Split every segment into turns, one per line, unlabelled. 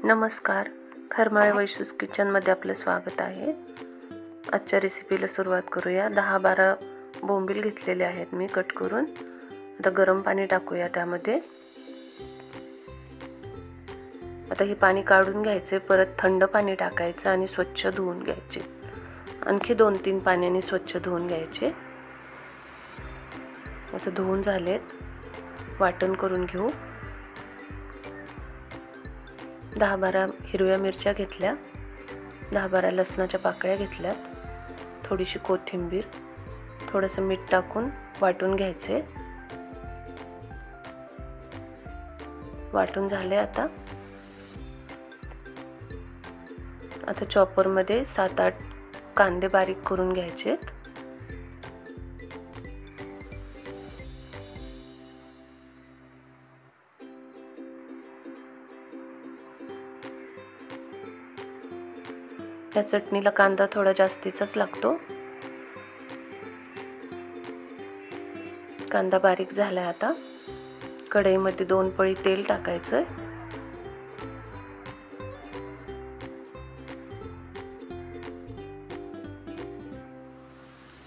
नमस्कार, खरमाळे वैशूज किचनमध्ये आपलं स्वागत आहे। आजच्या रेसिपीला सुरुवात करूया। 10-12 बोंबील घेतलेले आहेत मी कट करून। आता गरम पाणी टाकूया त्यामध्ये। आता हे पाणी काढून घ्यायचे, परत थंड पाणी टाकायचं आणि स्वच्छ धुवून घ्यायचे। आणखी 2-3 पाण्याने स्वच्छ धुवून घ्यायचे। आता धुवून झालेत, वाटण करून घेऊ। 10-12 हिरव्या मिरच्या घेतल्या, 10-12 लसणाच्या पाकळ्या घेतल्यात, थोडीशी कोथिंबीर, थोडंसं मीठ टाकून वाटून घ्यायचे। वाटून झाले आता चॉपरमध्ये 7-8 कांदे बारीक करून घ्यायचे। या चटणीला कांदा थोडा जास्तीचाच लागतो। कांदा बारीक झालाय। आता कढईमध्ये 2 पळी तेल टाकायचं।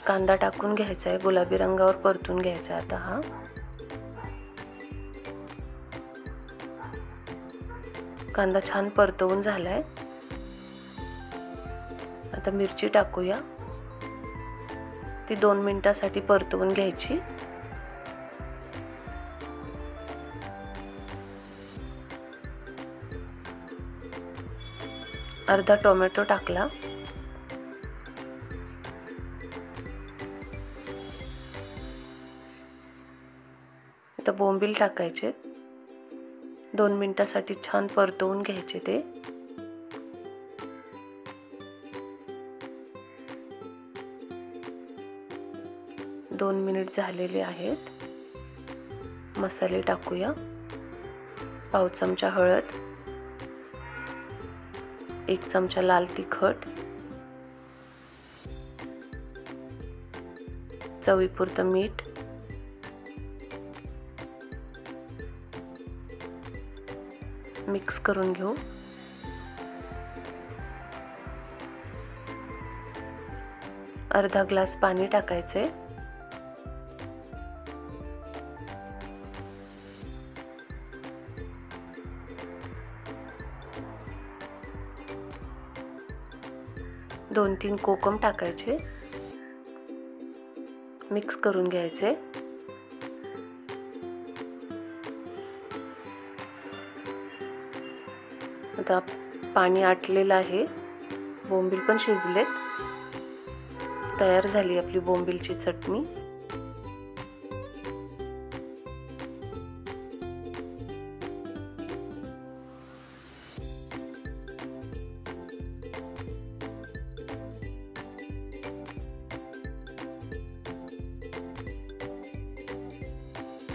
कांदा टाकून घ्यायचा आहे, गुलाबी रंगावर परतून घ्यायचा। आता हा कांदा छान परतवून झालाय। आता मिरची टाकूया, ती 2 मिनिटांसाठी परतवून घ्यायची। अर्धा टोमॅटो टाकला। आता बोंबील टाकायचे, 2 मिनिटांसाठी छान परतवून घ्यायचे ते। दोन मिनिट झालेले आहेत। मसाले टाकूया, पाव चमचा हळद, 1 चमचा लाल तिखट, चवीपुरतं मीठ, मिक्स करून घेऊ। अर्धा ग्लास पाणी टाकायचे। दोन 3 कोकम टाकायचे, मिक्स करून घ्यायचे। आता पाणी आटलेलं आहे, बोंबील पण शिजलेत। तयार झाली आपली बोंबीलची चटणी।